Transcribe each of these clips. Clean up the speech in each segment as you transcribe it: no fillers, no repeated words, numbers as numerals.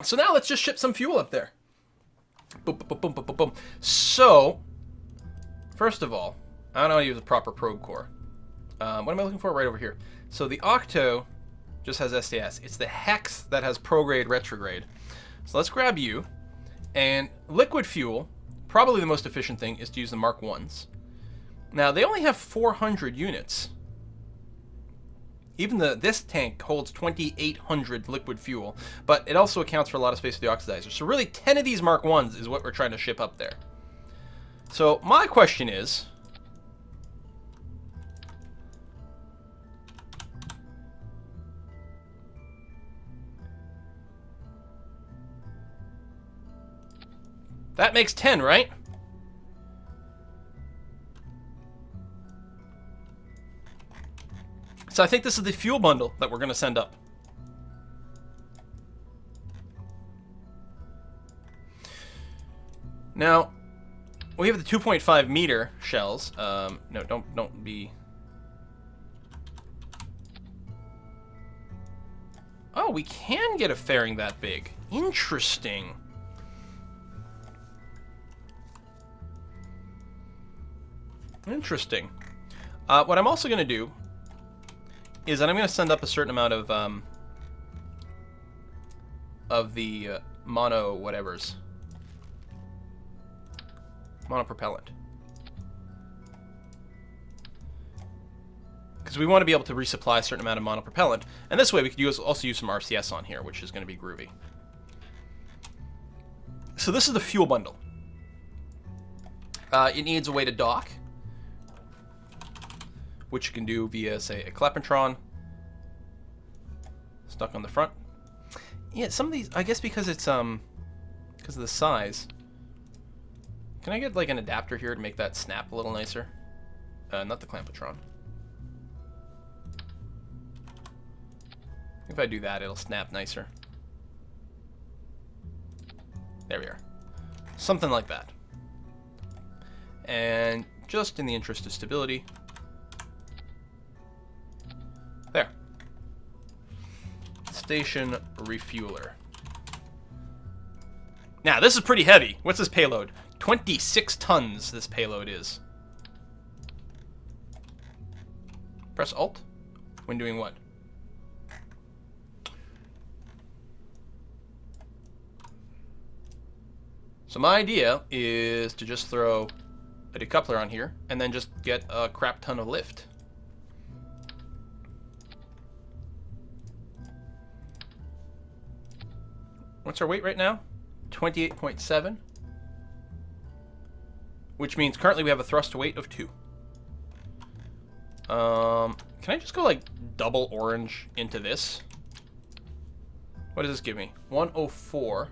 So now let's just ship some fuel up there. Boom, boom, boom, boom, boom, boom. So, first of all, I don't know how to use a proper probe core. What am I looking for? Right over here. So the Octo just has SDS. It's the Hex that has prograde, retrograde. So let's grab you. And liquid fuel, probably the most efficient thing, is to use the Mark 1s. Now, they only have 400 units. Even this tank holds 2,800 liquid fuel, but it also accounts for a lot of space for the oxidizer. So really, 10 of these Mark 1s is what we're trying to ship up there. So my question is, that makes 10, right? So I think this is the fuel bundle that we're going to send up. Now, we have the 2.5 meter shells. No, don't be... Oh, we can get a fairing that big. Interesting. Interesting. What I'm also going to do is that I'm going to send up a certain amount of the mono whatevers. Monopropellant. Because we want to be able to resupply a certain amount of monopropellant. And this way we could also use some RCS on here, which is going to be groovy. So this is the fuel bundle. It needs a way to dock, which you can do via, say, a Klepentron stuck on the front. Yeah, some of these, I guess because it's because of the size. Can I get like an adapter here to make that snap a little nicer? Not the Clampetron. If I do that, it'll snap nicer. There we are. Something like that. And just in the interest of stability, there. Station refueler. Now, this is pretty heavy. What's this payload? 26 tons this payload is. Press Alt when doing what? So my idea is to just throw a decoupler on here and then just get a crap ton of lift. What's our weight right now? 28.7. Which means currently we have a thrust to weight of 2. Can I just go like double orange into this? What does this give me? 104.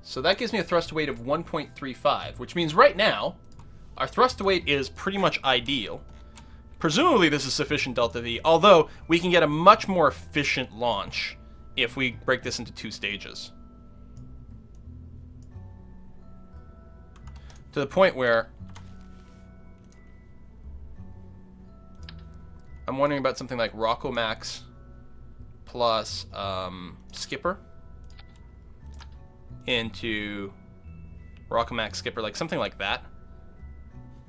So that gives me a thrust to weight of 1.35, which means right now our thrust to weight is pretty much ideal. Presumably this is sufficient delta V, although we can get a much more efficient launch if we break this into 2 stages. To the point where I'm wondering about something like Rockomax plus Skipper into Rockomax Skipper, like something like that.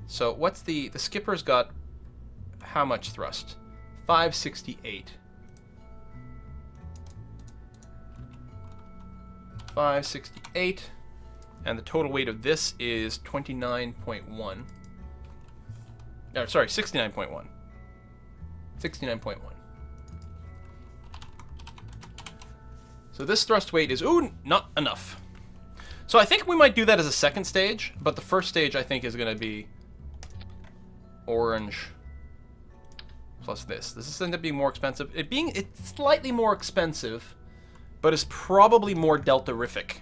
So what's the Skipper's got how much thrust? 568. 568. And the total weight of this is 29.1. No, sorry, 69.1. 69.1. So this thrust weight is, ooh, not enough. So I think we might do that as a second stage, but the first stage I think is going to be orange plus this. This is going to be more expensive. It's slightly more expensive, but it's probably more delta-rific.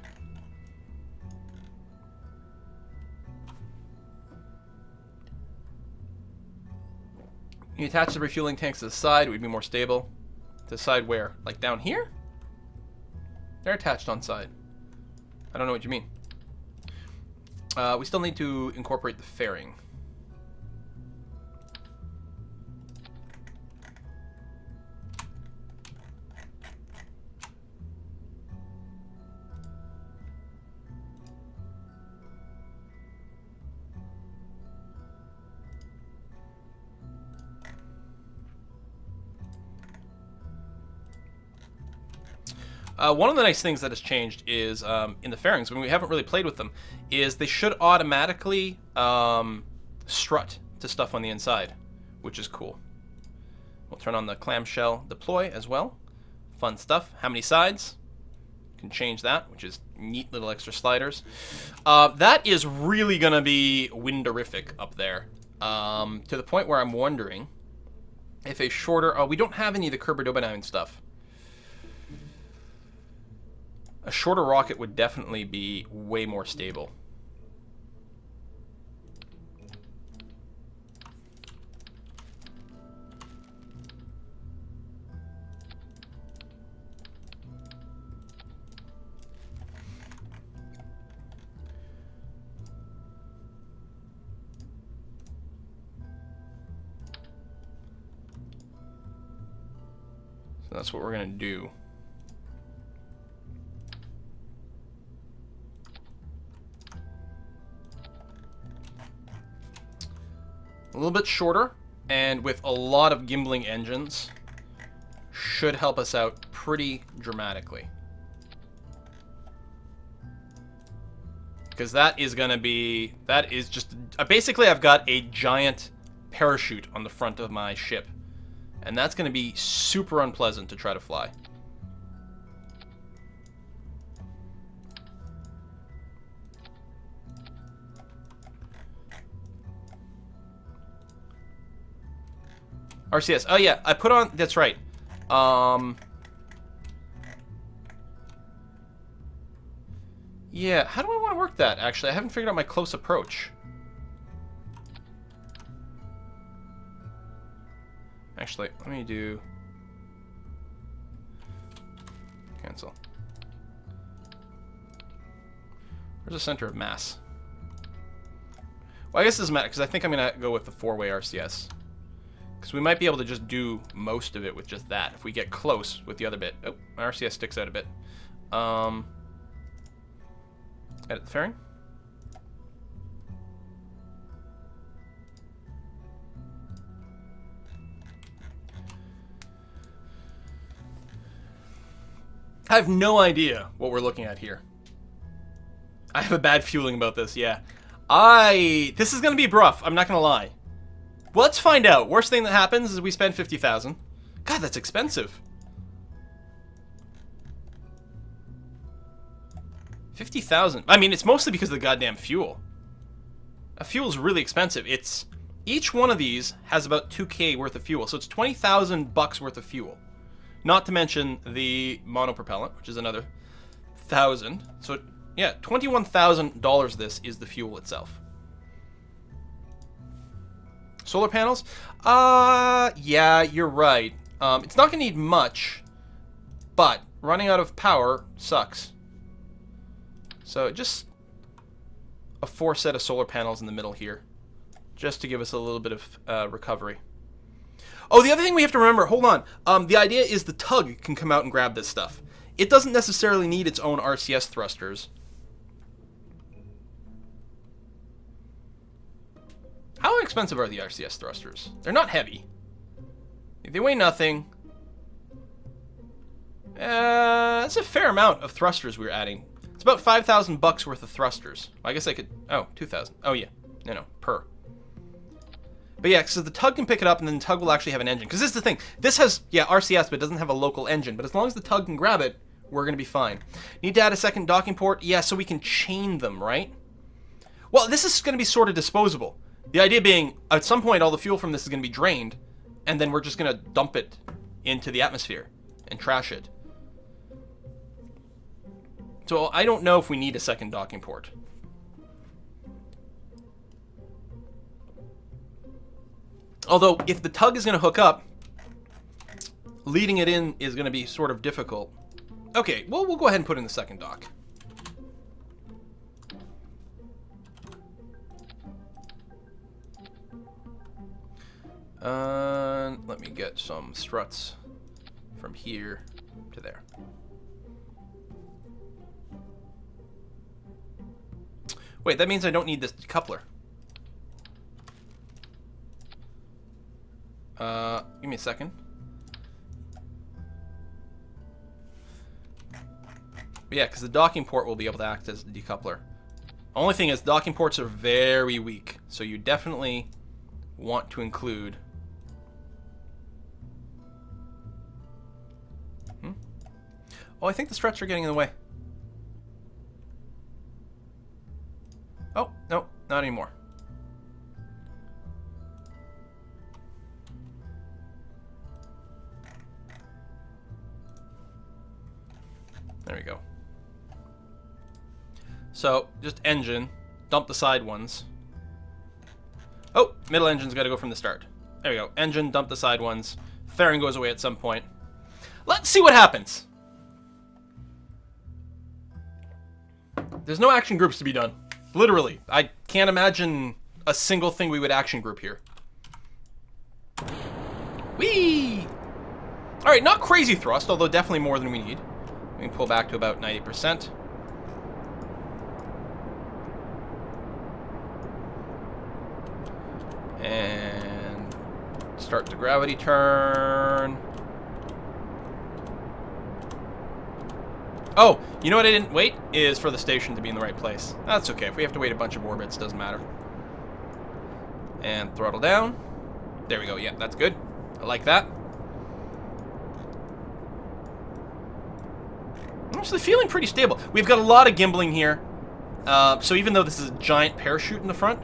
You attach the refueling tanks to the side, it would be more stable. To the side where? Like down here? They're attached on side. I don't know what you mean. We still need to incorporate the fairing. One of the nice things that has changed is in the fairings, when we haven't really played with them, is they should automatically strut to stuff on the inside, which is cool. We'll turn on the clamshell deploy as well. Fun stuff. How many sides? Can change that, which is neat little extra sliders. That is really going to be windorific up there, to the point where I'm wondering if a shorter... Oh, we don't have any of the Kerbal stuff. A shorter rocket would definitely be way more stable. So that's what we're going to do. A little bit shorter, and with a lot of gimbling engines, should help us out pretty dramatically. Because that is going to be... That is just... basically, I've got a giant parachute on the front of my ship. And that's going to be super unpleasant to try to fly. RCS. Oh, yeah. I put on... That's right. Yeah. How do I want to work that, actually? I haven't figured out my close approach. Actually, let me do... Cancel. Where's the center of mass? Well, I guess it doesn't matter, because I think I'm going to go with the 4-way RCS. Because we might be able to just do most of it with just that, if we get close with the other bit. Oh, my RCS sticks out a bit. Edit the fairing. I have no idea what we're looking at here. I have a bad feeling about this, yeah. This is going to be rough, I'm not going to lie. Well, let's find out. Worst thing that happens is we spend 50,000. God, that's expensive. 50,000. I mean, it's mostly because of the goddamn fuel. Fuel's really expensive. Each one of these has about 2K worth of fuel, so it's 20,000 bucks worth of fuel. Not to mention the monopropellant, which is another 1,000. So, yeah, $21,000 this is the fuel itself. Solar panels? Yeah, you're right. It's not going to need much, but running out of power sucks. So just a 4 set of solar panels in the middle here, just to give us a little bit of recovery. Oh, the other thing we have to remember, hold on. The idea is the tug can come out and grab this stuff. It doesn't necessarily need its own RCS thrusters. How expensive are the RCS thrusters? They're not heavy. They weigh nothing. That's a fair amount of thrusters we're adding. It's about 5,000 bucks worth of thrusters. I guess I could... Oh, 2,000. Oh, yeah. No, per. But yeah, so the tug can pick it up, and then the tug will actually have an engine. Because this is the thing. This has, yeah, RCS, but it doesn't have a local engine. But as long as the tug can grab it, we're going to be fine. Need to add a second docking port? Yeah, so we can chain them, right? Well, this is going to be sort of disposable. The idea being, at some point, all the fuel from this is going to be drained, and then we're just going to dump it into the atmosphere and trash it. So I don't know if we need a second docking port. Although, if the tug is going to hook up, leading it in is going to be sort of difficult. Okay, well, we'll go ahead and put in the second dock. Let me get some struts from here to there. Wait, that means I don't need this coupler. Give me a second. But yeah, because the docking port will be able to act as the decoupler. Only thing is, docking ports are very weak, so you definitely want to include... Oh, I think the struts are getting in the way. Oh, no, not anymore. There we go. So, just engine, dump the side ones. Oh, middle engine's got to go from the start. There we go. Engine, dump the side ones. Fairing goes away at some point. Let's see what happens. There's no action groups to be done. Literally. I can't imagine a single thing we would action group here. Whee! Alright, not crazy thrust, although definitely more than we need. We can pull back to about 90%. And start the gravity turn. Oh, you know what I didn't wait? Is for the station to be in the right place. That's okay. If we have to wait a bunch of orbits, doesn't matter. And throttle down. There we go. Yeah, that's good. I like that. I'm actually feeling pretty stable. We've got a lot of gimbling here. So even though this is a giant parachute in the front,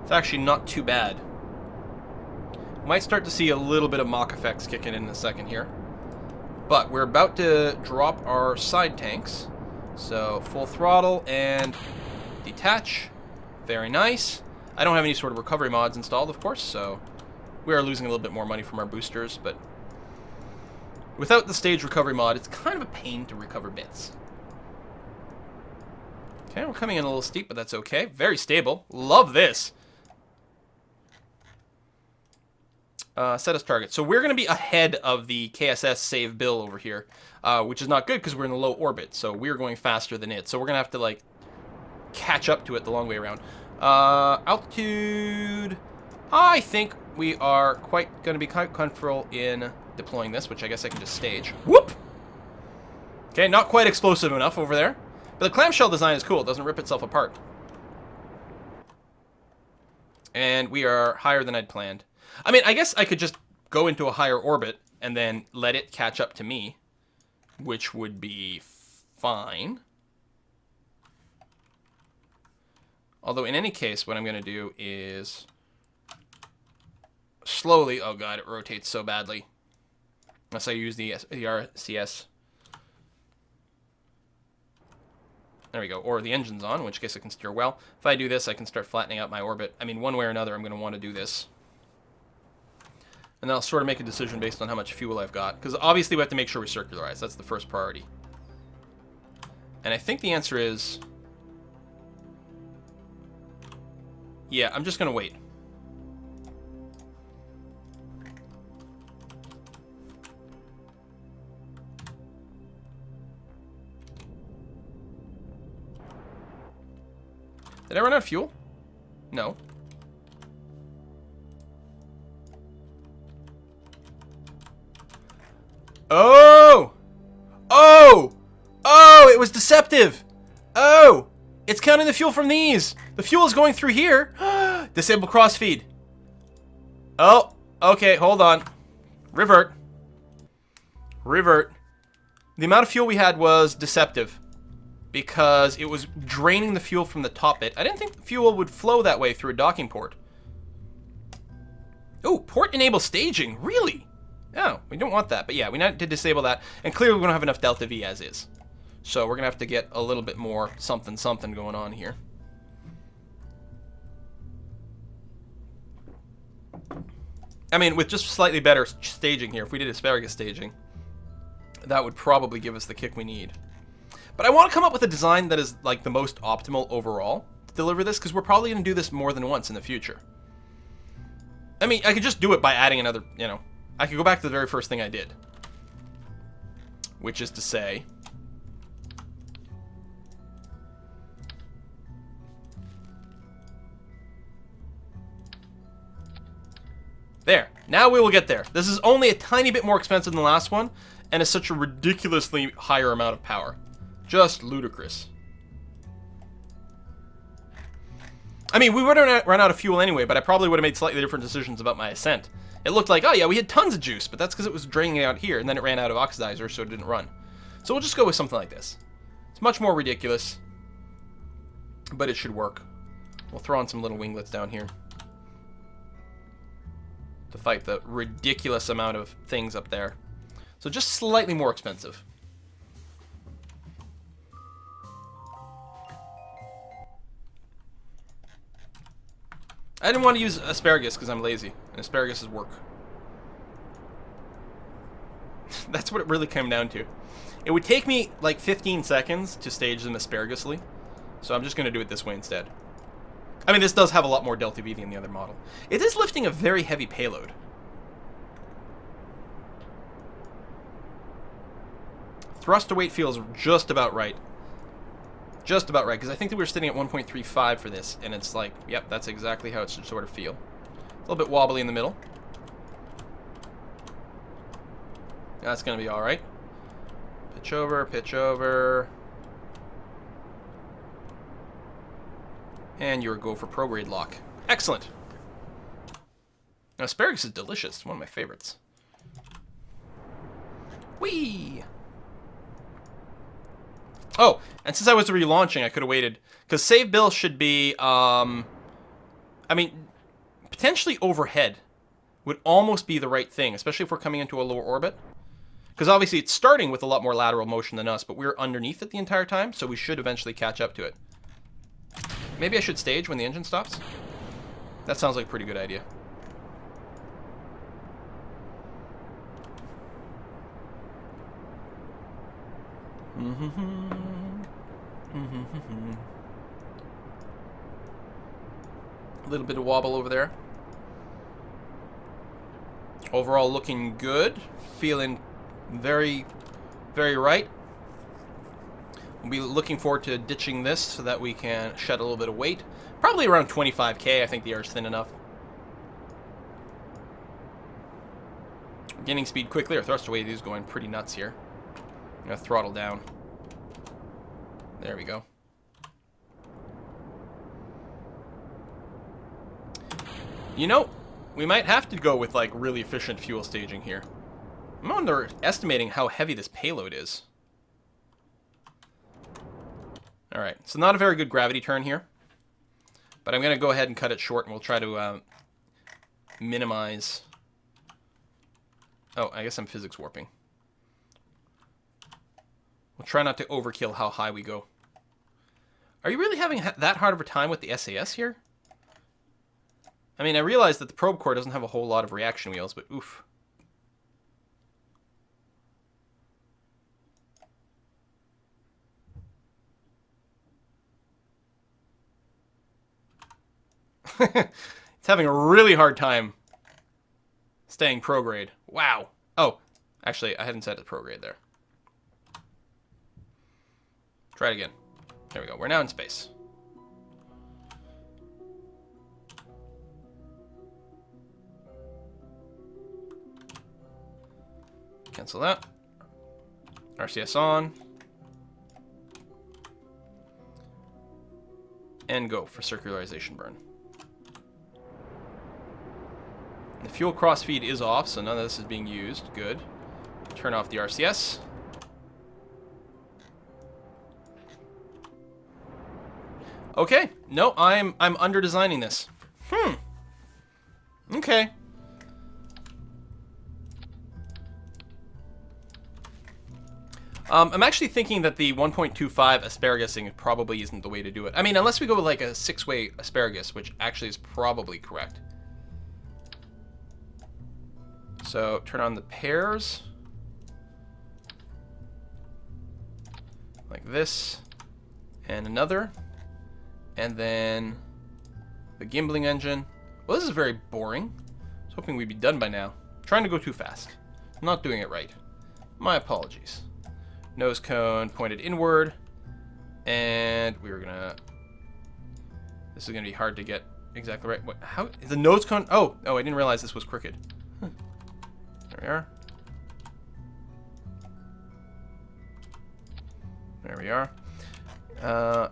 it's actually not too bad. Might start to see a little bit of Mach effects kicking in a second here. But we're about to drop our side tanks. So full throttle and detach. Very nice. I don't have any sort of recovery mods installed, of course, so we are losing a little bit more money from our boosters, but without the stage recovery mod, it's kind of a pain to recover bits. Okay, we're coming in a little steep, but that's okay. Very stable. Love this. Set as target. So we're going to be ahead of the KSS save bill over here, which is not good because we're in a low orbit. So we're going faster than it. So we're going to have to, like, catch up to it the long way around. Altitude. I think we are quite going to be quite comfortable in deploying this, which I guess I can just stage. Whoop! Okay, not quite explosive enough over there. But the clamshell design is cool. It doesn't rip itself apart. And we are higher than I'd planned. I mean, I guess I could just go into a higher orbit and then let it catch up to me, which would be fine. Although, in any case, what I'm going to do is slowly... Oh, God, it rotates so badly. Unless I use the RCS. There we go. Or the engine's on, in which case I can steer well. If I do this, I can start flattening out my orbit. I mean, one way or another, I'm going to want to do this. And then I'll sort of make a decision based on how much fuel I've got. Because obviously we have to make sure we circularize. That's the first priority. And I think the answer is... Yeah, I'm just going to wait. Did I run out of fuel? No. Oh! Oh! Oh, it was deceptive! Oh! It's counting the fuel from these! The fuel is going through here! Disable crossfeed. Oh, okay, hold on. Revert. Revert. The amount of fuel we had was deceptive. Because it was draining the fuel from the top bit. I didn't think the fuel would flow that way through a docking port. Oh, port enable staging, really? Oh, we don't want that, but yeah, we need to disable that. And clearly we don't have enough delta V as is. So we're gonna have to get a little bit more something going on here. I mean, with just slightly better staging here, if we did asparagus staging, that would probably give us the kick we need. But I want to come up with a design that is like the most optimal overall to deliver this, because we're probably going to do this more than once in the future. I mean, I could just do it by adding another, you know, I could go back to the very first thing I did. Which is to say... There. Now we will get there. This is only a tiny bit more expensive than the last one, and is such a ridiculously higher amount of power. Just ludicrous. I mean, we would have run out of fuel anyway, but I probably would have made slightly different decisions about my ascent. It looked like, oh yeah, we had tons of juice, but that's because it was draining out here, and then it ran out of oxidizer, so it didn't run. So we'll just go with something like this. It's much more ridiculous, but it should work. We'll throw on some little winglets down here to fight the ridiculous amount of things up there. So just slightly more expensive. I didn't want to use asparagus because I'm lazy, and asparagus is work. That's what it really came down to. It would take me like 15 seconds to stage them asparagously, so I'm just going to do it this way instead. I mean, this does have a lot more delta V than the other model. It is lifting a very heavy payload. Thrust to weight feels just about right. Just about right, because I think that we were sitting at 1.35 for this, and it's like, yep, that's exactly how it should sort of feel. A little bit wobbly in the middle. That's going to be all right. Pitch over, pitch over. And you're a go for prograde lock. Excellent. Now, asparagus is delicious. It's one of my favorites. Whee! Oh, and since I was relaunching, I could have waited. Because save bill should be, I mean, potentially overhead would almost be the right thing, especially if we're coming into a lower orbit. Because obviously it's starting with a lot more lateral motion than us, but we're underneath it the entire time, so we should eventually catch up to it. Maybe I should stage when the engine stops? That sounds like a pretty good idea. A little bit of wobble over there. Overall looking good. Feeling very, very right. We'll be looking forward to ditching this so that we can shed a little bit of weight. Probably around 25K. I think the air's thin enough. Gaining speed quickly. Our thruster weight is going pretty nuts here. I'm going to throttle down. There we go. You know, we might have to go with like really efficient fuel staging here. I'm underestimating how heavy this payload is. Alright, so not a very good gravity turn here. But I'm going to go ahead and cut it short, and we'll try to minimize... Oh, I guess I'm physics warping. We'll try not to overkill how high we go. Are you really having that hard of a time with the SAS here? I mean, I realize that the probe core doesn't have a whole lot of reaction wheels, but oof. It's having a really hard time staying prograde. Wow. Oh, actually, I hadn't set it prograde there. Try it again. There we go. We're now in space. Cancel that. RCS on. And go for circularization burn. The fuel crossfeed is off, so none of this is being used. Good. Turn off the RCS. Okay. No, I'm under-designing this. Okay. I'm actually thinking that the 1.25 asparagusing probably isn't the way to do it. I mean, unless we go with like a 6-way asparagus, which actually is probably correct. So, turn on the pairs. Like this. And another. And then the gimbling engine. Well, this is very boring. I was hoping we'd be done by now. Trying to go too fast. I'm not doing it right. My apologies. Nose cone pointed inward. And we were gonna... This is gonna be hard to get exactly right. What? How is the nose cone? Oh, I didn't realize this was crooked. Huh. There we are. There we are.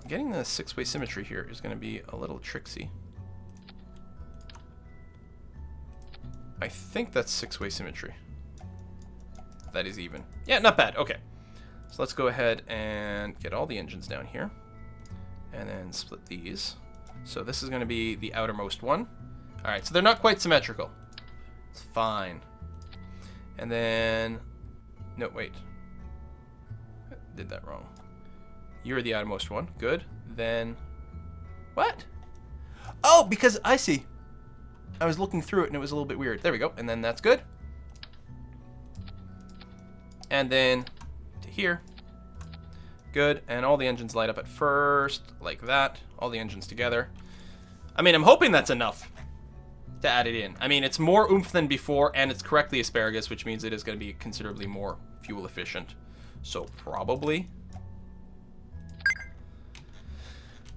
Getting the six-way symmetry here is going to be a little tricksy. I think that's six-way symmetry. That is even. Yeah, not bad. Okay. So let's go ahead and get all the engines down here. And then split these. So this is going to be the outermost one. Alright, so they're not quite symmetrical. It's fine. And then... No, wait. I did that wrong. You're the outermost one. Good. Then... What? Oh, because I see. I was looking through it and it was a little bit weird. There we go. And then that's good. And then to here. Good. And all the engines light up at first, like that. All the engines together. I mean, I'm hoping that's enough to add it in. I mean, it's more oomph than before, and it's correctly asparagus, which means it is going to be considerably more fuel efficient. So probably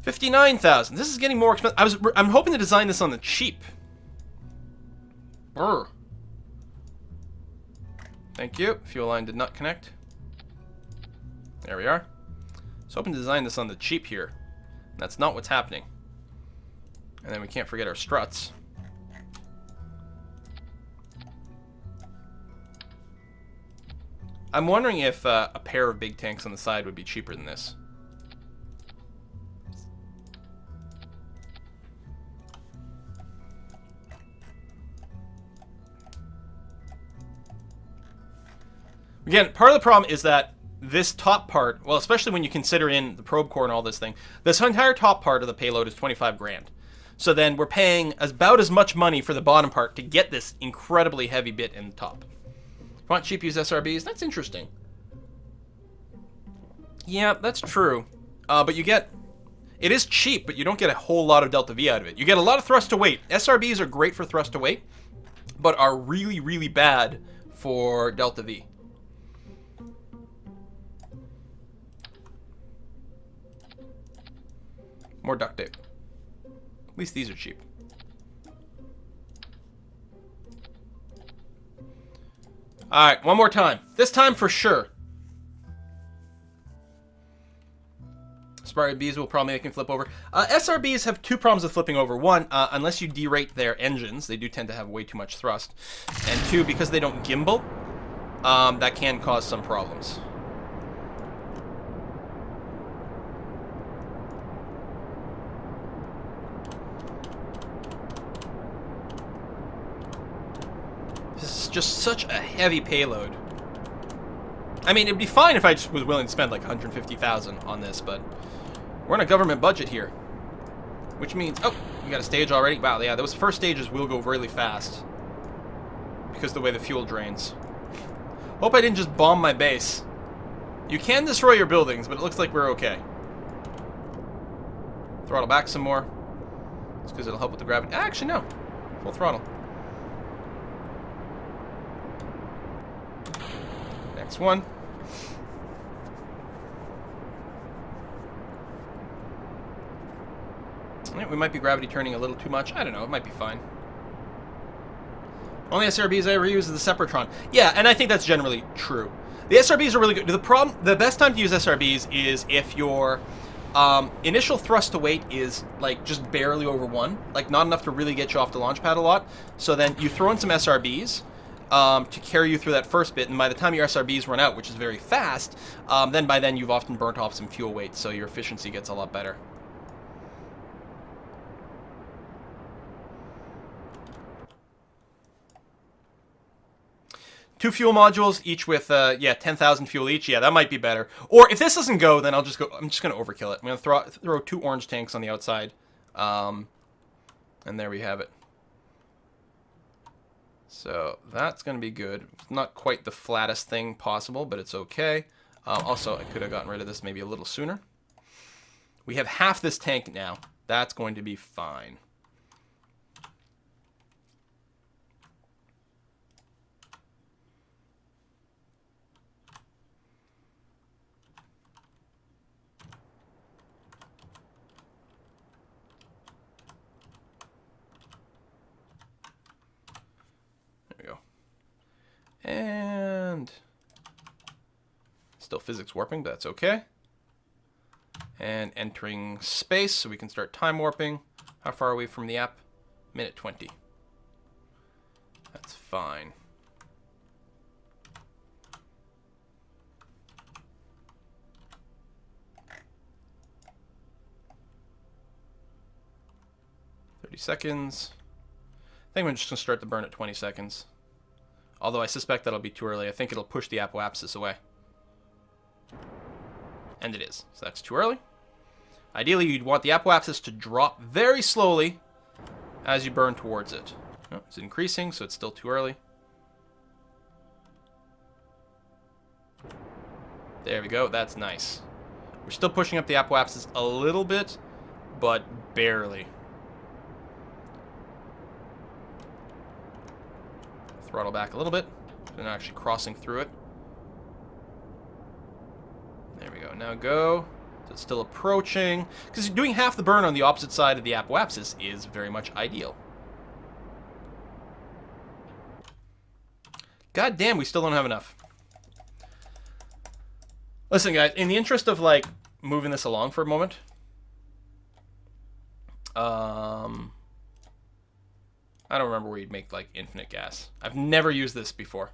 59,000. This is getting more expensive. I'm hoping to design this on the cheap. Brr. Thank you. Fuel line did not connect. There we are. So hoping to design this on the cheap here. That's not what's happening. And then we can't forget our struts. I'm wondering if a pair of big tanks on the side would be cheaper than this. Again, part of the problem is that this top part, well, especially when you consider in the probe core and all this thing, this entire top part of the payload is 25 grand. So then we're paying about as much money for the bottom part to get this incredibly heavy bit in the top. Want cheap use SRBs? That's interesting. Yeah, that's true. But you get... It is cheap, but you don't get a whole lot of delta V out of it. You get a lot of thrust to weight. SRBs are great for thrust to weight, but are really, really bad for delta V. More duct tape. At least these are cheap. Alright, one more time. This time for sure. SRBs will probably make him flip over. SRBs have two problems with flipping over. One, unless you derate their engines, they do tend to have way too much thrust. And two, because they don't gimbal, that can cause some problems. This is just such a heavy payload. I mean, it'd be fine if I just was willing to spend like 150,000 on this, but we're on a government budget here. Which means, oh, we got a stage already? Wow, yeah, those first stages will go really fast because of the way the fuel drains. Hope I didn't just bomb my base. You can destroy your buildings, but it looks like we're okay. Throttle back some more. It's because it'll help with the gravity. Actually, no. Full throttle. Next one. We might be gravity turning a little too much. I don't know. It might be fine. Only SRBs I ever use is the Separatron. Yeah, and I think that's generally true. The SRBs are really good. The best time to use SRBs is if your initial thrust to weight is like just barely over 1, like not enough to really get you off the launch pad a lot. So then you throw in some SRBs to carry you through that first bit, and by the time your SRBs run out, which is very fast, then by then you've often burnt off some fuel weight, so your efficiency gets a lot better. Two fuel modules, each with, yeah, 10,000 fuel each. Yeah, that might be better. Or if this doesn't go, then I'm just going to overkill it. I'm going to throw 2 orange tanks on the outside. And there we have it. So that's going to be good. Not quite the flattest thing possible, but it's okay. Also, I could have gotten rid of this maybe a little sooner. We have half this tank now. That's going to be fine. And still physics warping, but that's okay. And entering space so we can start time warping. How far are we from the app? Minute 20. That's fine. Seconds. I think I'm just going to start the burn at 20 seconds. Although I suspect that'll be too early. I think it'll push the apoapsis away. And it is. So that's too early. Ideally, you'd want the apoapsis to drop very slowly as you burn towards it. Oh, it's increasing, so it's still too early. There we go. That's nice. We're still pushing up the apoapsis a little bit, but barely. Throttle back a little bit. They're not actually crossing through it. There we go. Now go. So it's still approaching. Because doing half the burn on the opposite side of the apoapsis is very much ideal. God damn, we still don't have enough. Listen, guys, in the interest of, like, moving this along for a moment. I don't remember where you'd make, like, infinite gas. I've never used this before.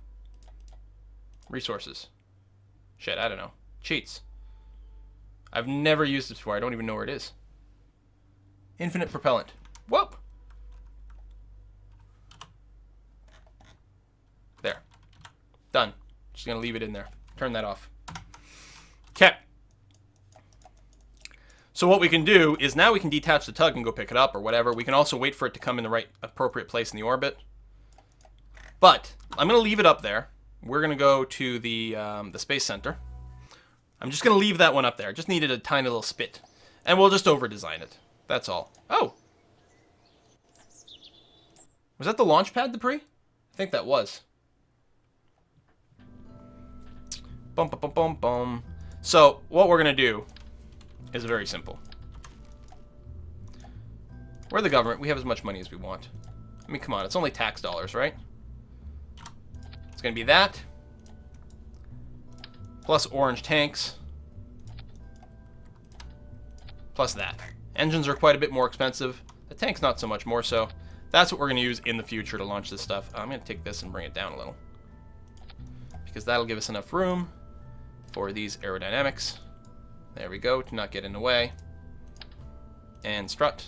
Resources. Shit, I don't know. Cheats. I've never used this before. I don't even know where it is. Infinite propellant. Whoop! There. Done. Just gonna leave it in there. Turn that off. Okay. So what we can do is now we can detach the tug and go pick it up or whatever. We can also wait for it to come in the right appropriate place in the orbit. But I'm going to leave it up there. We're going to go to the Space Center. I'm just going to leave that one up there. Just needed a tiny little spit. And we'll just over-design it. That's all. Oh. Was that the launch pad debris? I think that was. Bum, bum, bum, bum, bum. So what we're going to do is very simple. We're the government. We have as much money as we want. I mean, come on. It's only tax dollars, right? It's going to be that. Plus orange tanks. Plus that. Engines are quite a bit more expensive. The tank's not so much more so. That's what we're going to use in the future to launch this stuff. I'm going to take this and bring it down a little. Because that'll give us enough room for these aerodynamics. There we go, to not get in the way. And strut.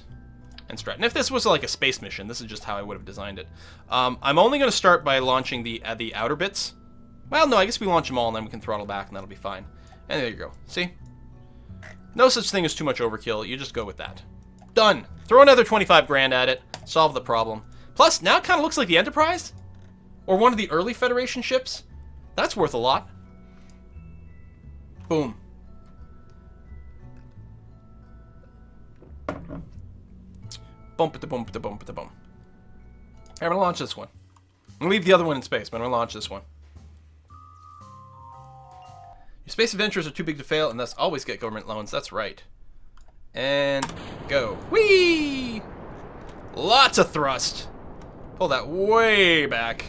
And strut. And if this was like a space mission, this is just how I would have designed it. I'm only going to start by launching the outer bits. Well, no, I guess we launch them all and then we can throttle back and that'll be fine. And there you go. See? No such thing as too much overkill. You just go with that. Done. Throw another 25 grand at it. Solve the problem. Plus, now it kind of looks like the Enterprise. Or one of the early Federation ships. That's worth a lot. Boom. Bump it, bump it, bump it, bump. I'm gonna launch this one. I'm gonna leave the other one in space, but I'm gonna launch this one. Your space adventures are too big to fail, and thus always get government loans. That's right. And go. Whee! Lots of thrust. Pull that way back.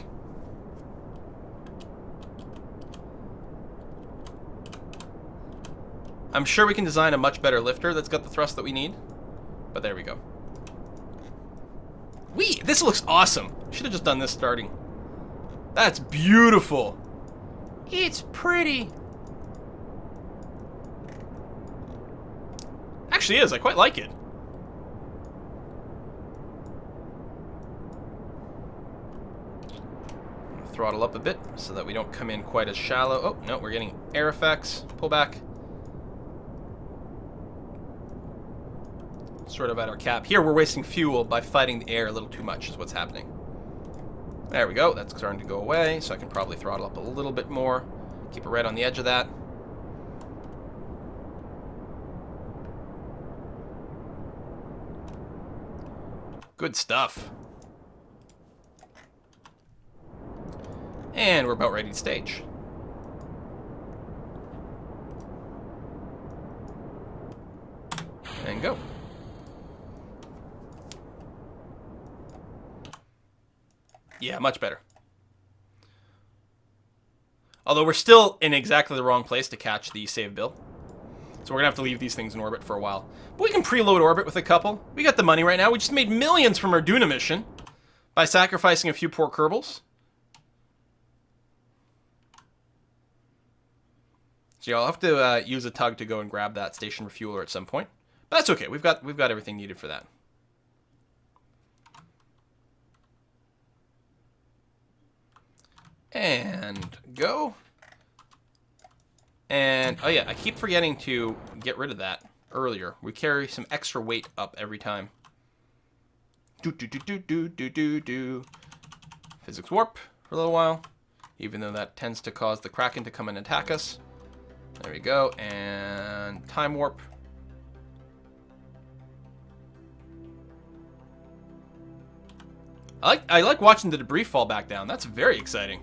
I'm sure we can design a much better lifter that's got the thrust that we need. But there we go. Whee! This looks awesome. Should have just done this starting. That's beautiful. It's pretty. Actually is. I quite like it. Throttle up a bit so that we don't come in quite as shallow. Oh, no, we're getting air effects. Pull back. Sort of at our cap. Here, we're wasting fuel by fighting the air a little too much is what's happening. There we go. That's starting to go away, so I can probably throttle up a little bit more. Keep it right on the edge of that. Good stuff. And we're about ready to stage. And go. Yeah, much better. Although we're still in exactly the wrong place to catch the save bill. So we're going to have to leave these things in orbit for a while. But we can preload orbit with a couple. We got the money right now. We just made millions from our Duna mission by sacrificing a few poor Kerbals. So yeah, I'll have to use a tug to go and grab that station refueler at some point. But that's okay. We've got everything needed for that. And go. And, oh yeah, I keep forgetting to get rid of that earlier. We carry some extra weight up every time. Do. Physics warp for a little while, even though that tends to cause the Kraken to come and attack us. There we go, and time warp. I like watching the debris fall back down. That's very exciting.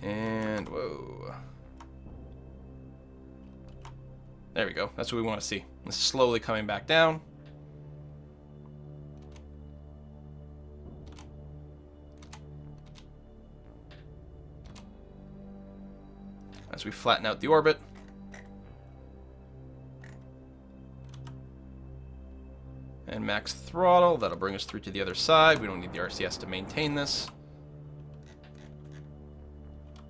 And, whoa. There we go. That's what we want to see. It's slowly coming back down. As we flatten out the orbit. And max throttle. That'll bring us through to the other side. We don't need the RCS to maintain this.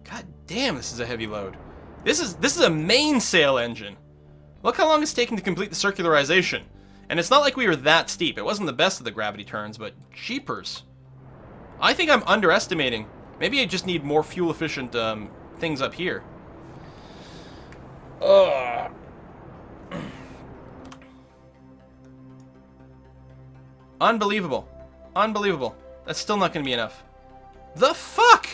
God damn, this is a heavy load. This is a mainsail engine. Look how long it's taken to complete the circularization. And it's not like we were that steep. It wasn't the best of the gravity turns, but jeepers. I think I'm underestimating. Maybe I just need more fuel-efficient things up here. Ugh. Unbelievable. Unbelievable. That's still not going to be enough. The fuck?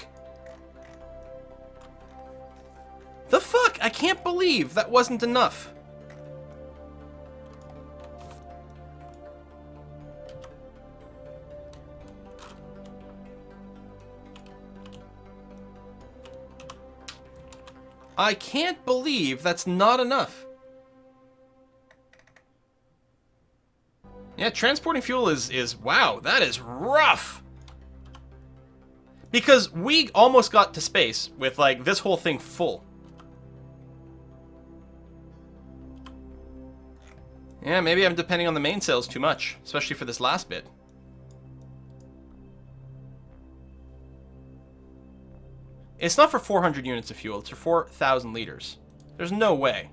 The fuck? I can't believe that wasn't enough. I can't believe that's not enough. Yeah, transporting fuel is wow, that is rough. Because we almost got to space with, like, this whole thing full. Yeah, maybe I'm depending on the mainsails too much, especially for this last bit. It's not for 400 units of fuel, it's for 4,000 liters. There's no way.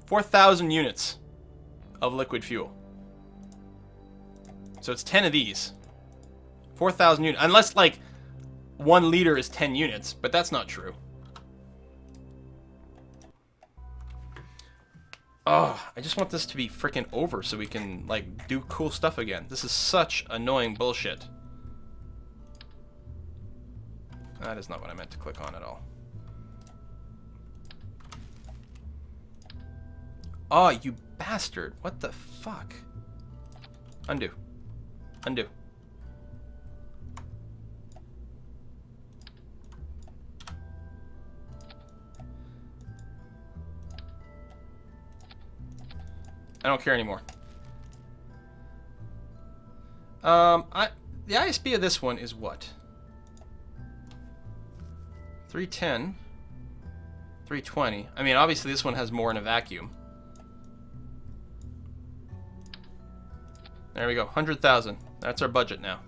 4,000 units of liquid fuel. So it's 10 of these. 4,000 units. Unless, like, 1 liter is 10 units, but that's not true. Oh, I just want this to be freaking over so we can, like, do cool stuff again. This is such annoying bullshit. That is not what I meant to click on at all. Oh, you bastard. What the fuck? Undo. Undo. I don't care anymore. The ISB of this one is what? 310. 320. I mean, obviously this one has more in a vacuum. There we go, 100,000. That's our budget now.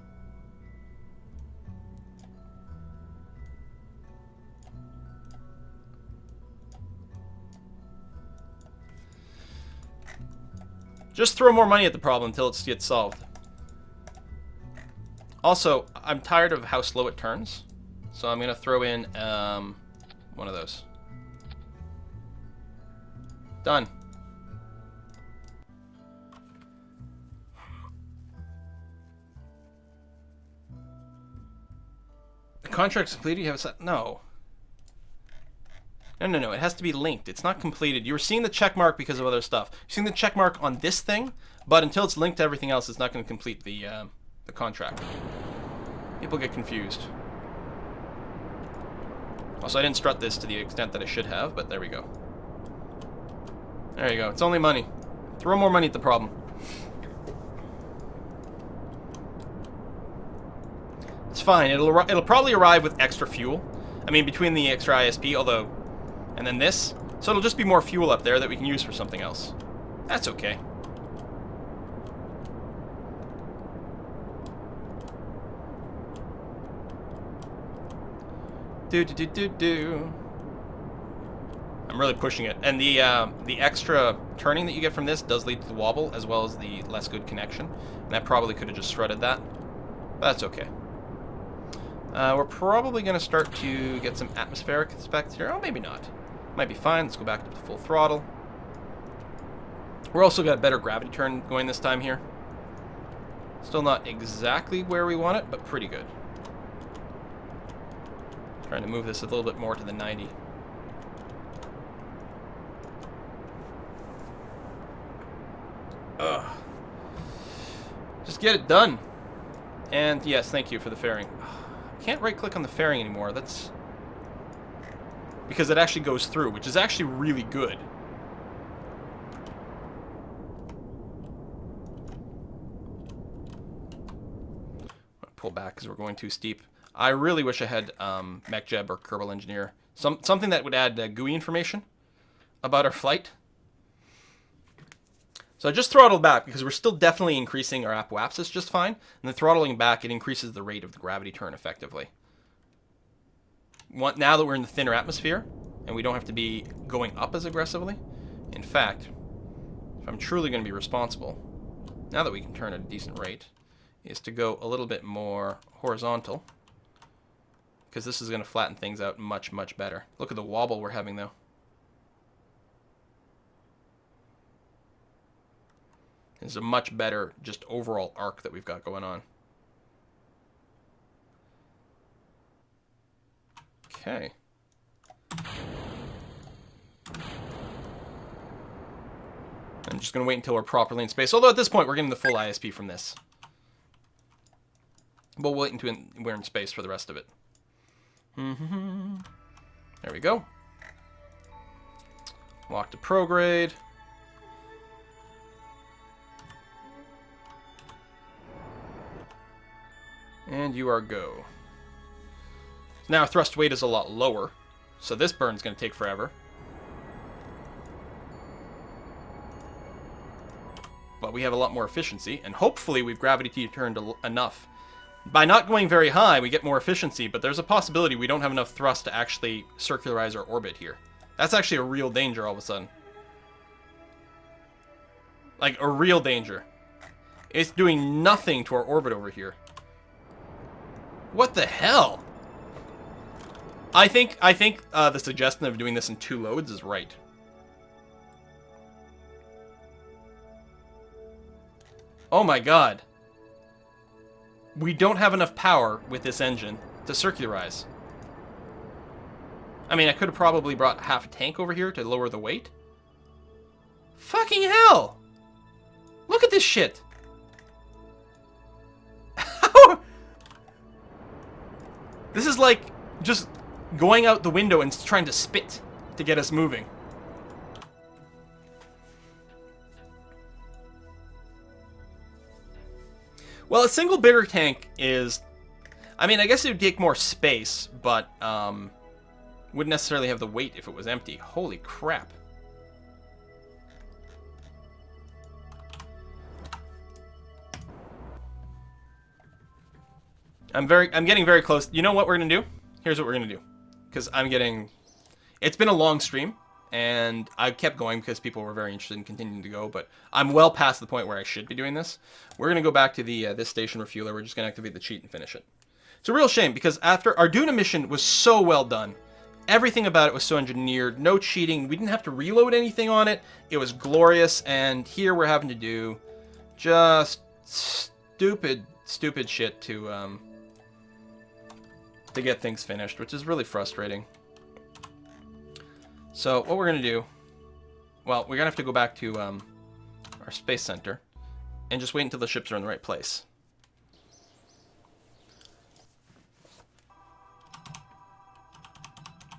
Just throw more money at the problem until it gets solved. Also, I'm tired of how slow it turns, so I'm gonna throw in one of those. Done. The contract's completed. You have a set. No. No. It has to be linked. It's not completed. You were seeing the check mark because of other stuff. You're seeing the check mark on this thing, but until it's linked to everything else, it's not going to complete the contract. People get confused. Also, I didn't strut this to the extent that I should have, but there we go. There you go. It's only money. Throw more money at the problem. fine. It'll probably arrive with extra fuel. I mean, between the extra ISP, although... And then this. So it'll just be more fuel up there that we can use for something else. That's okay. Do. I'm really pushing it. And the extra turning that you get from this does lead to the wobble, as well as the less good connection. And I probably could have just shredded that. But that's okay. We're probably going to start to get some atmospheric specs here. Oh, maybe not. Might be fine. Let's go back to full throttle. We're also got a better gravity turn going this time here. Still not exactly where we want it, but pretty good. Trying to move this a little bit more to the 90. Ugh. Just get it done. And yes, thank you for the fairing. I can't right-click on the fairing anymore. That's because it actually goes through, which is actually really good. I'll pull back because we're going too steep. I really wish I had MechJeb or Kerbal Engineer. Something that would add GUI information about our flight. So I just throttled back because we're still definitely increasing our apoapsis just fine. And then throttling back, it increases the rate of the gravity turn effectively. Now that we're in the thinner atmosphere, and we don't have to be going up as aggressively. In fact, if I'm truly going to be responsible, now that we can turn at a decent rate, is to go a little bit more horizontal. Because this is going to flatten things out much, much better. Look at the wobble we're having, though. It's a much better, just overall arc that we've got going on. Okay. I'm just going to wait until we're properly in space. Although at this point, we're getting the full ISP from this. But we'll wait until we're in space for the rest of it. There we go. Lock to prograde. And you are go. Now our thrust weight is a lot lower, so this burn's going to take forever. But we have a lot more efficiency, and hopefully we've gravity turned enough. By not going very high, we get more efficiency, but there's a possibility we don't have enough thrust to actually circularize our orbit here. That's actually a real danger all of a sudden. Like, a real danger. It's doing nothing to our orbit over here. What the hell? I think the suggestion of doing this in 2 loads is right. Oh my god. We don't have enough power with this engine to circularize. I mean, I could have probably brought half a tank over here to lower the weight. Fucking hell! Look at this shit! This is like just going out the window and trying to spit to get us moving. Well, a single bigger tank is... I mean, I guess it would take more space, but wouldn't necessarily have the weight if it was empty. Holy crap. I'm getting very close. You know what we're going to do? Here's what we're going to do. Because it's been a long stream, and I kept going because people were very interested in continuing to go, but I'm well past the point where I should be doing this. We're going to go back to this station refueler. We're just going to activate the cheat and finish it. It's a real shame, because after our Duna mission was so well done. Everything about it was so engineered. No cheating. We didn't have to reload anything on it. It was glorious, and here we're having to do just stupid shit to get things finished, which is really frustrating. So what we're going to do, well, we're going to have to go back to our space center and just wait until the ships are in the right place.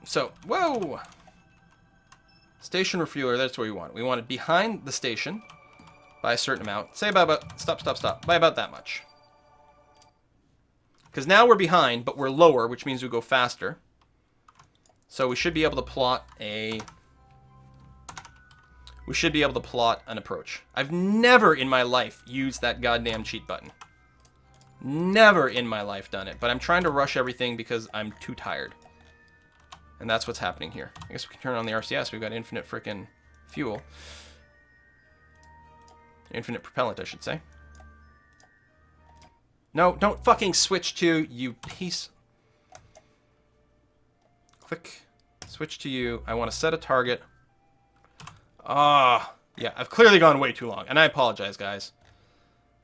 So, whoa! Station refueler, that's what we want. We want it behind the station by a certain amount. Say about stop, by about that much. Because now we're behind, but we're lower, which means we go faster. So we should be able to plot a... We should be able to plot an approach. I've never in my life used that goddamn cheat button. Never in my life done it. But I'm trying to rush everything because I'm too tired. And that's what's happening here. I guess we can turn on the RCS. We've got infinite frickin' fuel. Infinite propellant, I should say. No, don't fucking switch to, you piece. Click. Switch to you. I want to set a target. Ah, yeah, I've clearly gone way too long, and I apologize, guys.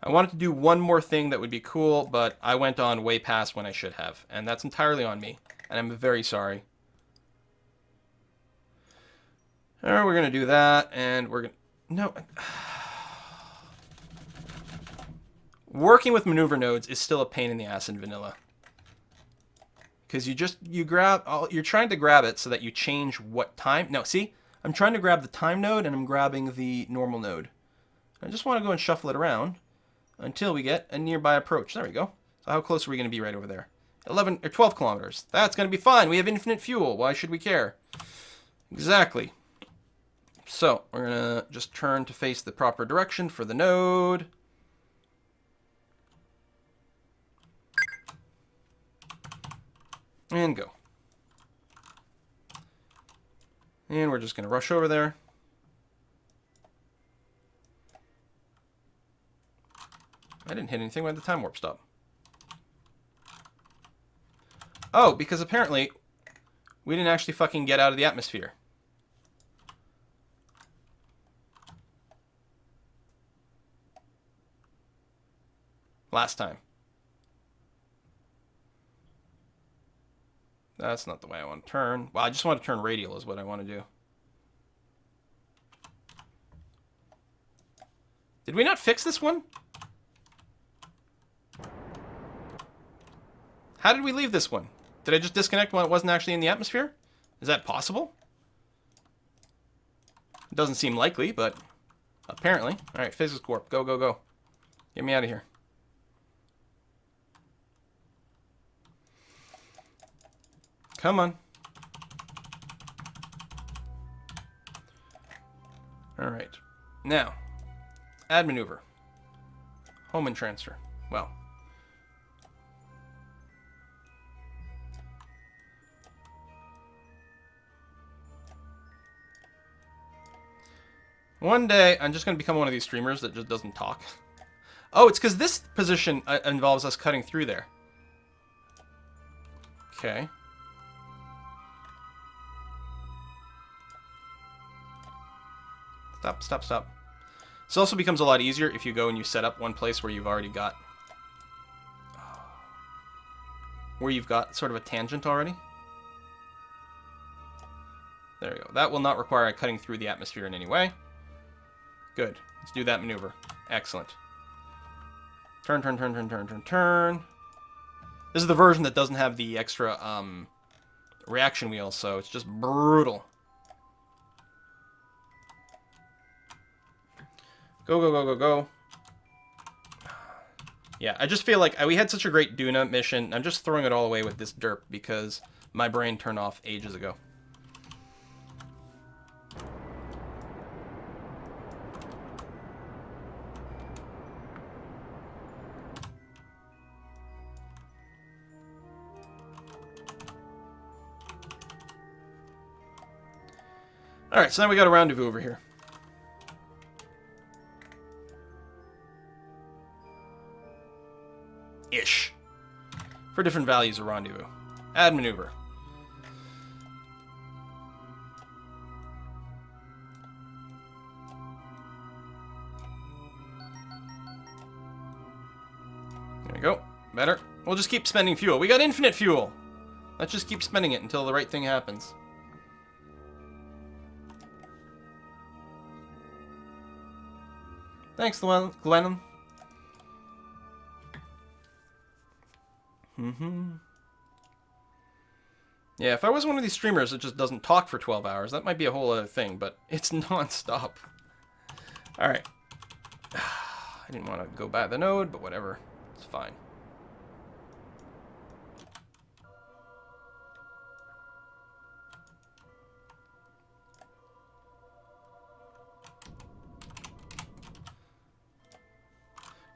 I wanted to do one more thing that would be cool, but I went on way past when I should have, and that's entirely on me, and I'm very sorry. Alright, we're going to do that, and we're going to... No. Working with maneuver nodes is still a pain in the ass in vanilla. Because you're trying to grab it so that you change what time... No, see? I'm trying to grab the time node, and I'm grabbing the normal node. I just want to go and shuffle it around until we get a nearby approach. There we go. So how close are we going to be right over there? 11 or 12 kilometers. That's going to be fine. We have infinite fuel. Why should we care? Exactly. So we're going to just turn to face the proper direction for the node. And go. And we're just going to rush over there. I didn't hit anything when the time warp stopped. Oh, because apparently we didn't actually fucking get out of the atmosphere. Last time. That's not the way I want to turn. Well, I just want to turn radial is what I want to do. Did we not fix this one? How did we leave this one? Did I just disconnect when it wasn't actually in the atmosphere? Is that possible? It doesn't seem likely, but apparently. Alright, Physics Corp. Go, go, go. Get me out of here. Come on. Alright. Now, add maneuver. Home and transfer. Well. One day, I'm just going to become one of these streamers that just doesn't talk. Oh, it's because this position involves us cutting through there. Okay. Stop, stop, stop. This also becomes a lot easier if you go and you set up one place where you've already got... Where you've got sort of a tangent already. There you go. That will not require cutting through the atmosphere in any way. Good. Let's do that maneuver. Excellent. Turn, turn, turn, turn, turn, turn, turn. This is the version that doesn't have the extra reaction wheel, so it's just brutal. Go, go, go, go, go. Yeah, I just feel like we had such a great Duna mission. I'm just throwing it all away with this derp because my brain turned off ages ago. Alright, so now we got a rendezvous over here. Ish. For different values of rendezvous. Add maneuver. There we go. Better. We'll just keep spending fuel. We got infinite fuel. Let's just keep spending it until the right thing happens. Thanks, Glennon. Yeah, if I was one of these streamers that just doesn't talk for 12 hours, that might be a whole other thing, but it's non-stop. Alright. I didn't want to go by the node, but whatever. It's fine.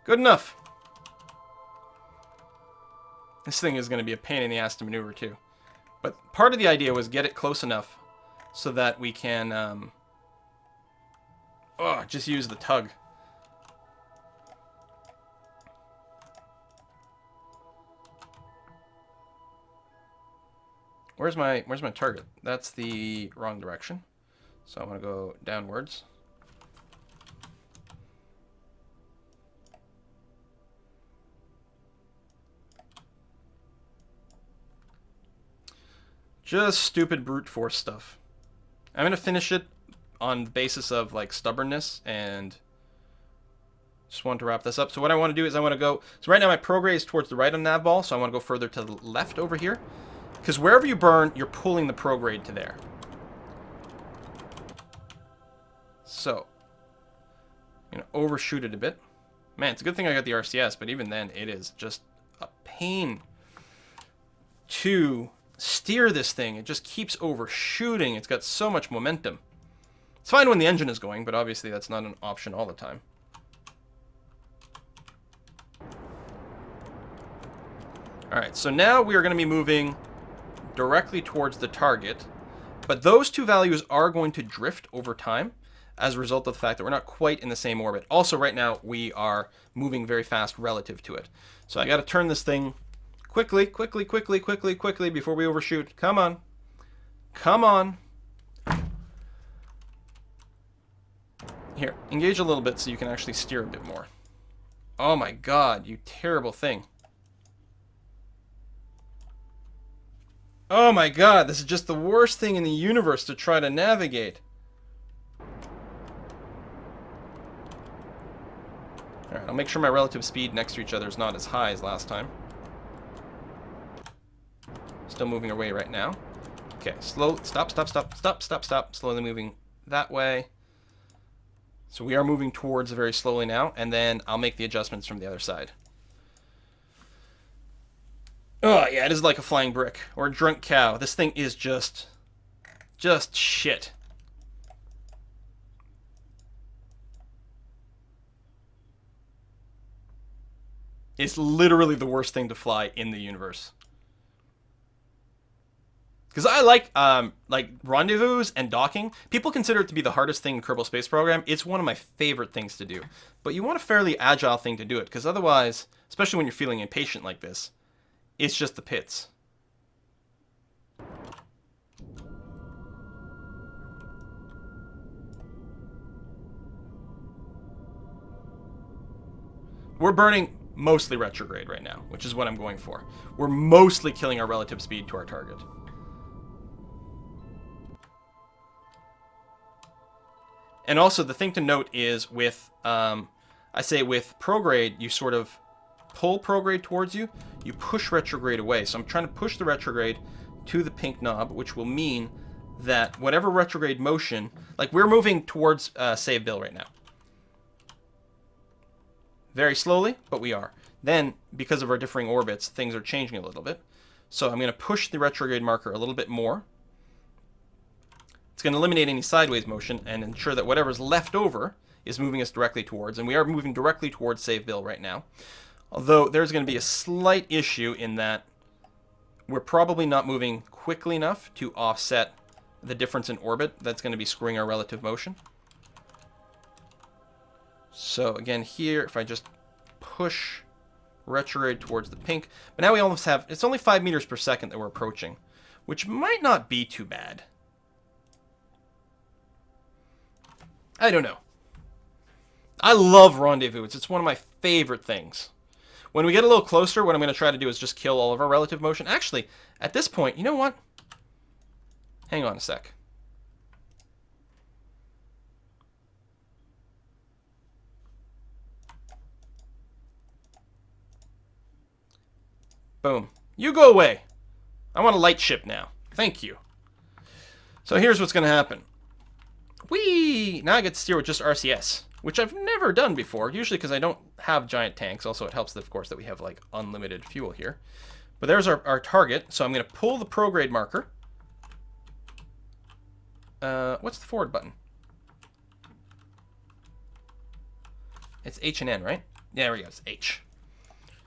Good enough. This thing is going to be a pain in the ass to maneuver too. But part of the idea was get it close enough so that we can just use the tug. Where's my target? That's the wrong direction. So I'm going to go downwards. Just stupid brute force stuff. I'm going to finish it on the basis of like stubbornness and just want to wrap this up. So what I want to do is I want to go, so right now my prograde is towards the right on nav ball, so I want to go further to the left over here. Because wherever you burn, you're pulling the prograde to there. So, I'm going to overshoot it a bit. Man, it's a good thing I got the RCS, but even then, it is just a pain to steer this thing. It just keeps overshooting. It's got so much momentum. It's fine when the engine is going, but obviously that's not an option all the time. Alright, so now we are going to be moving directly towards the target, but those two values are going to drift over time as a result of the fact that we're not quite in the same orbit. Also, right now, we are moving very fast relative to it. So I got to turn this thing quickly before we overshoot. Come on. Come on. Here, engage a little bit so you can actually steer a bit more. Oh my god, you terrible thing. Oh my god, this is just the worst thing in the universe to try to navigate. Alright, I'll make sure my relative speed next to each other is not as high as last time. Still moving our way right now. Okay, slow, stop. Slowly moving that way. So we are moving towards very slowly now, and then I'll make the adjustments from the other side. Oh, yeah, it is like a flying brick. Or a drunk cow. This thing is just shit. It's literally the worst thing to fly in the universe. Because I like rendezvous and docking. People consider it to be the hardest thing in Kerbal Space Program. It's one of my favorite things to do. But you want a fairly agile thing to do it, because otherwise, especially when you're feeling impatient like this, it's just the pits. We're burning mostly retrograde right now, which is what I'm going for. We're mostly killing our relative speed to our target. And also, the thing to note is with, I say with prograde, you sort of pull prograde towards you, you push retrograde away. So I'm trying to push the retrograde to the pink knob, which will mean that whatever retrograde motion, like we're moving towards save Bill right now. Very slowly, but we are. Then, because of our differing orbits, things are changing a little bit. So I'm going to push the retrograde marker a little bit more. It's going to eliminate any sideways motion and ensure that whatever's left over is moving us directly towards. And we are moving directly towards save Bill right now. Although there's going to be a slight issue in that we're probably not moving quickly enough to offset the difference in orbit that's going to be screwing our relative motion. So again here, if I just push retrograde towards the pink, but now we almost have, it's only 5 meters per second that we're approaching, which might not be too bad. I don't know. I love rendezvous. It's one of my favorite things. When we get a little closer, what I'm going to try to do is just kill all of our relative motion. Actually, at this point, you know what? Hang on a sec. Boom. You go away. I want a light ship now. Thank you. So here's what's going to happen. Whee! Now I get to steer with just RCS, which I've never done before, usually because I don't have giant tanks. Also, it helps, of course, that we have like unlimited fuel here. But there's our target, so I'm going to pull the prograde marker. What's the forward button? It's H and N, right? There we go. It's H.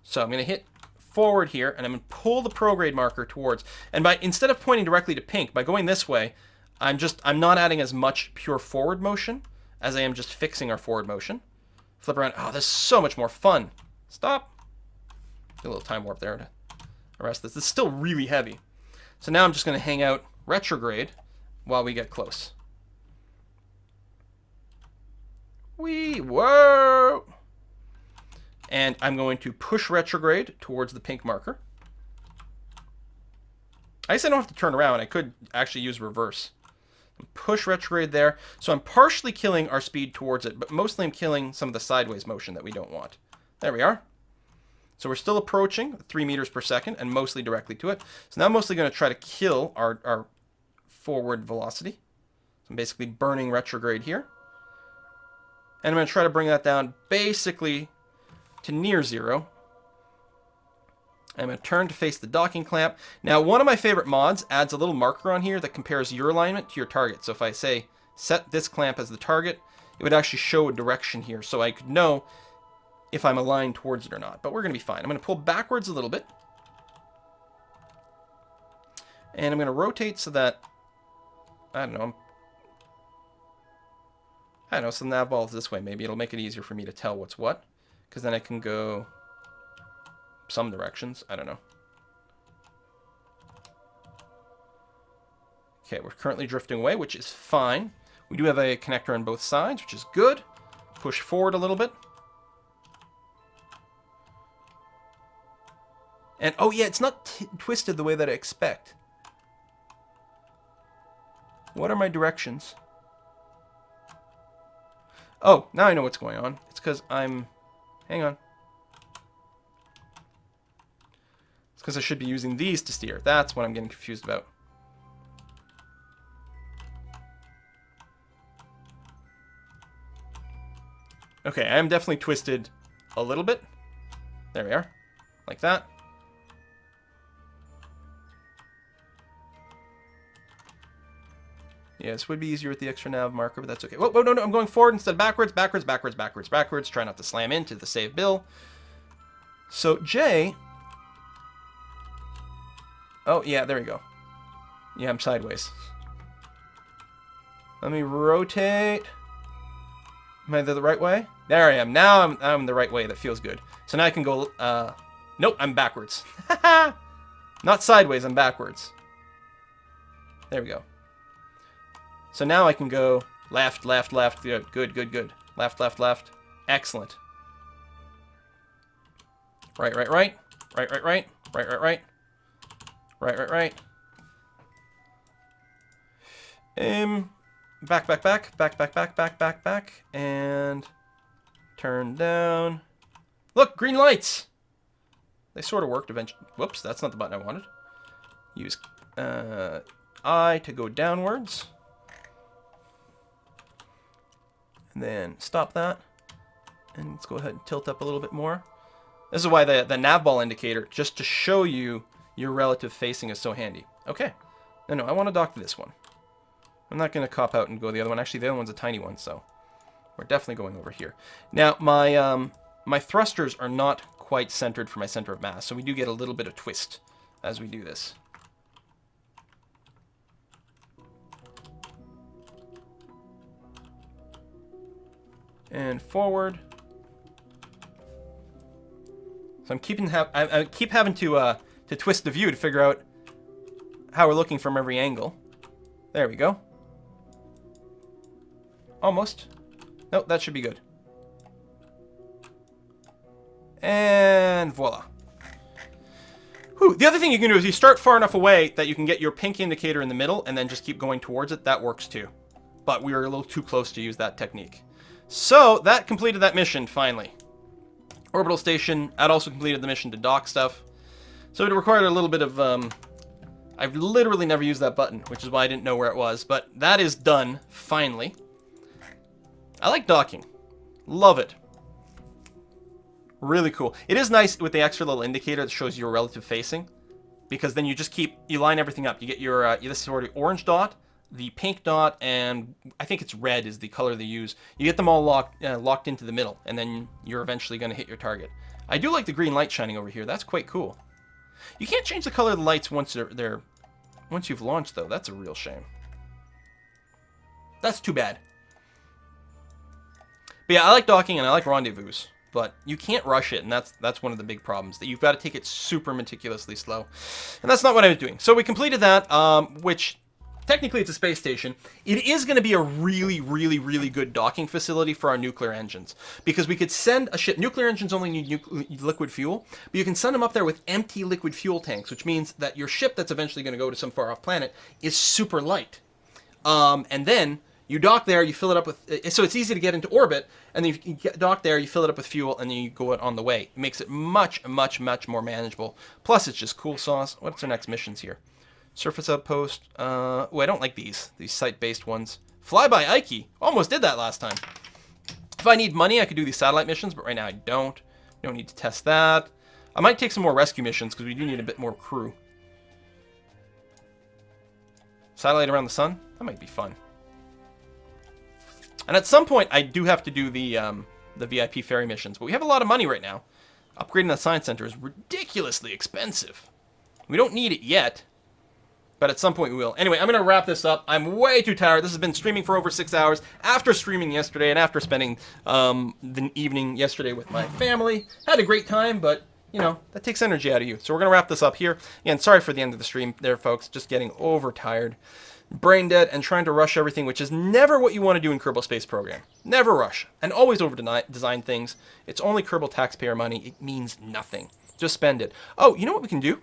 So I'm going to hit forward here, and I'm going to pull the prograde marker towards. And instead of pointing directly to pink, by going this way, I'm not adding as much pure forward motion as I am just fixing our forward motion. Flip around. Oh, this is so much more fun. Stop. Do a little time warp there to arrest this. It's still really heavy. So now I'm just going to hang out retrograde while we get close. Whoa! And I'm going to push retrograde towards the pink marker. I guess I don't have to turn around. I could actually use reverse. Push retrograde there. So I'm partially killing our speed towards it, but mostly I'm killing some of the sideways motion that we don't want. There we are. So we're still approaching 3 meters per second and mostly directly to it. So now I'm mostly going to try to kill our forward velocity. So I'm basically burning retrograde here. And I'm going to try to bring that down basically to near 0. I'm going to turn to face the docking clamp. Now, one of my favorite mods adds a little marker on here that compares your alignment to your target. So if I say set this clamp as the target, it would actually show a direction here so I could know if I'm aligned towards it or not. But we're going to be fine. I'm going to pull backwards a little bit. And I'm going to rotate so that, I don't know, so the nav ball is this way. Maybe it'll make it easier for me to tell what's what. Because then I can go some directions. I don't know. Okay, we're currently drifting away, which is fine. We do have a connector on both sides, which is good. Push forward a little bit. And, oh yeah, it's not twisted the way that I expect. What are my directions? Oh, now I know what's going on. It's because I'm... Hang on. It's because I should be using these to steer. That's what I'm getting confused about. Okay, I am definitely twisted a little bit. There we are. Like that. Yeah, this would be easier with the extra nav marker, but that's okay. Whoa, no, I'm going forward instead of backwards, backwards. Try not to slam into the save bill. So, J... Oh, yeah, there we go. Yeah, I'm sideways. Let me rotate. Am I the right way? There I am. Now I'm the right way. That feels good. So now I can go... Nope, I'm backwards. Not sideways, I'm backwards. There we go. So now I can go left. Good. Left. Excellent. Right. Right. Back. And turn down. Look, green lights. They sort of worked eventually. Whoops, that's not the button I wanted. Use I to go downwards. And then stop that. And let's go ahead and tilt up a little bit more. This is why the nav ball indicator, just to show you your relative facing, is so handy. Okay. No, I want to dock to this one. I'm not going to cop out and go the other one. Actually, the other one's a tiny one, so we're definitely going over here. Now, my thrusters are not quite centered for my center of mass, so we do get a little bit of twist as we do this. And forward. So I keep having to twist the view to figure out how we're looking from every angle. There we go. Almost. Nope, that should be good. And voila. Whew. The other thing you can do is you start far enough away that you can get your pink indicator in the middle and then just keep going towards it. That works too. But we were a little too close to use that technique. So that completed that mission finally. Orbital station. I'd also completed the mission to dock stuff. So it required a little bit of... I've literally never used that button, which is why I didn't know where it was. But that is done, finally. I like docking. Love it. Really cool. It is nice with the extra little indicator that shows your relative facing. Because then you just you line everything up. You get your, this sort of orange dot the pink dot, and I think it's red is the color they use. You get them all locked into the middle, and then you're eventually going to hit your target. I do like the green light shining over here. That's quite cool. You can't change the color of the lights once once you've launched, though. That's a real shame. That's too bad. But yeah, I like docking and I like rendezvous, but you can't rush it, and that's one of the big problems, that you've got to take it super meticulously slow. And that's not what I was doing. So we completed that, which technically it's a space station. It is going to be a really, really, really good docking facility for our nuclear engines, because we could send a ship. Nuclear engines only need liquid fuel, but you can send them up there with empty liquid fuel tanks, which means that your ship that's eventually going to go to some far off planet is super light. And then you dock there, you fill it up with, so it's easy to get into orbit, and then you dock there, you fill it up with fuel, and then you go out on the way. It makes it much, much, much more manageable. Plus, it's just cool sauce. What's our next missions here? Surface outpost. Oh, I don't like these site-based ones. Flyby Ike. Almost did that last time. If I need money, I could do these satellite missions, but right now I don't. Don't need to test that. I might take some more rescue missions, because we do need a bit more crew. Satellite around the sun? That might be fun. And at some point, I do have to do the VIP ferry missions, but we have a lot of money right now. Upgrading the science center is ridiculously expensive. We don't need it yet, but at some point we will. Anyway, I'm going to wrap this up. I'm way too tired. This has been streaming for over 6 hours, after streaming yesterday and after spending the evening yesterday with my family. Had a great time, but, you know, that takes energy out of you. So we're going to wrap this up here. Again, sorry for the end of the stream there, folks. Just getting overtired. Brain dead, and trying to rush everything, which is never what you want to do in Kerbal Space Program. Never rush, and always over-design things. It's only Kerbal taxpayer money. It means nothing. Just spend it. Oh, you know what we can do?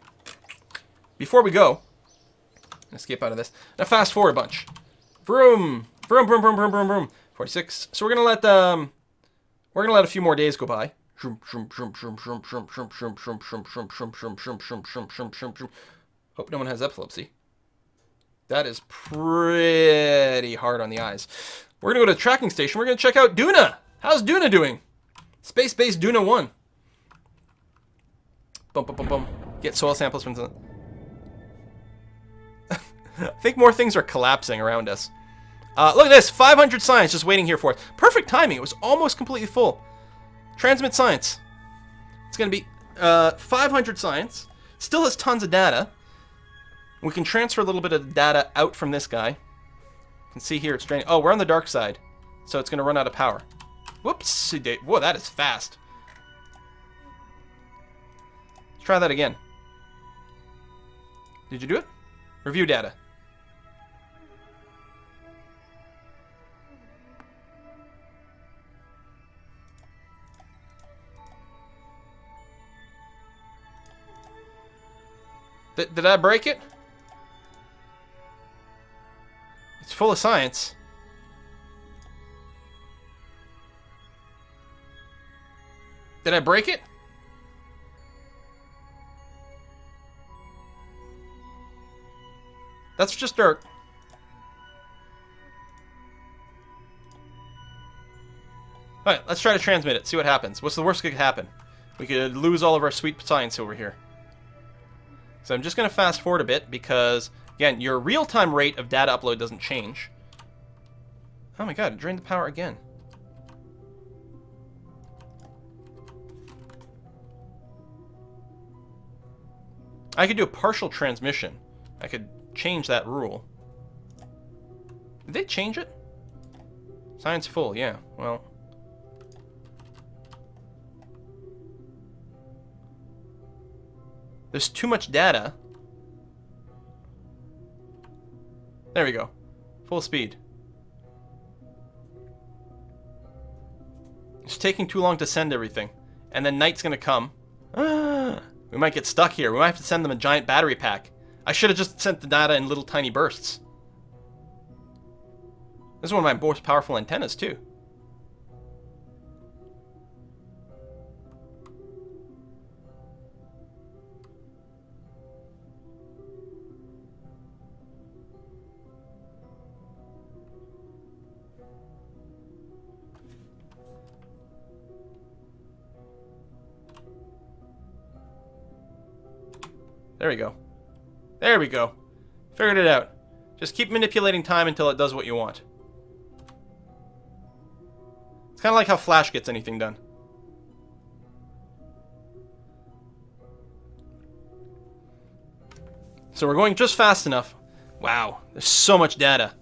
Before we go, escape out of this. Now fast forward a bunch. Vroom, vroom, vroom, vroom, vroom, vroom, vroom. 46. So we're gonna let a few more days go by. Hope no one has epilepsy. That is pretty hard on the eyes. We're going to go to the tracking station. We're going to check out Duna. How's Duna doing? Space-based Duna 1. Bum, bum, bum, bum. Get soil samples from the... I think more things are collapsing around us. Look at this. 500 science just waiting here for us. Perfect timing. It was almost completely full. Transmit science. It's going to be 500 science. Still has tons of data. We can transfer a little bit of data out from this guy. You can see here it's draining. Oh, we're on the dark side, so it's going to run out of power. Whoops. Whoa, that is fast. Let's try that again. Did you do it? Review data. Did I break it? It's full of science. Did I break it? That's just dirt. Alright, let's try to transmit it, see what happens. What's the worst that could happen? We could lose all of our sweet science over here. So I'm just going to fast forward a bit because, again, your real-time rate of data upload doesn't change. Oh my god, it drained the power again. I could do a partial transmission. I could change that rule. Did they change it? Science full, yeah. Well... There's too much data. There we go. Full speed. It's taking too long to send everything. And then night's gonna come. We might get stuck here. We might have to send them a giant battery pack. I should have just sent the data in little tiny bursts. This is one of my most powerful antennas, too. There we go. There we go. Figured it out. Just keep manipulating time until it does what you want. It's kind of like how Flash gets anything done. So we're going just fast enough. Wow, there's so much data.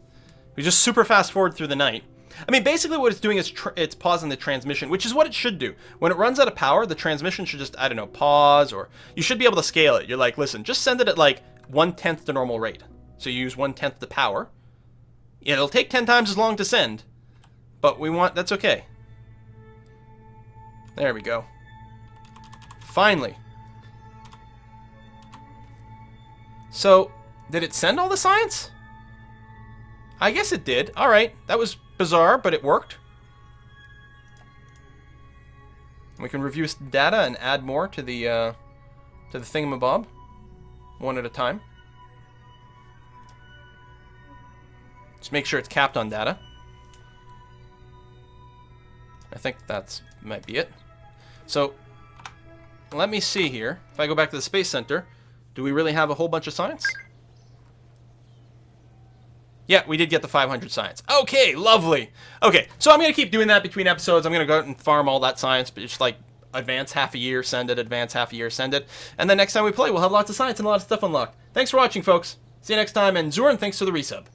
We just super fast forward through the night. I mean, basically what it's doing is it's pausing the transmission, which is what it should do. When it runs out of power, the transmission should just, I don't know, pause, or you should be able to scale it. You're like, listen, just send it at like 1/10 the normal rate. So you use 1/10 the power. Yeah, it'll take 10 times as long to send, but that's okay. There we go. Finally. So, did it send all the science? I guess it did. Alright, that was bizarre, but it worked. We can review data and add more to the thingamabob. One at a time. Just make sure it's capped on data. I think that's might be it. So, let me see here. If I go back to the Space Center, do we really have a whole bunch of science? Yeah, we did get the 500 science. Okay, lovely. Okay, so I'm going to keep doing that between episodes. I'm going to go out and farm all that science, but just like advance half a year, send it, advance half a year, send it. And then next time we play, we'll have lots of science and a lot of stuff unlocked. Thanks for watching, folks. See you next time, and Zoran, thanks for the resub.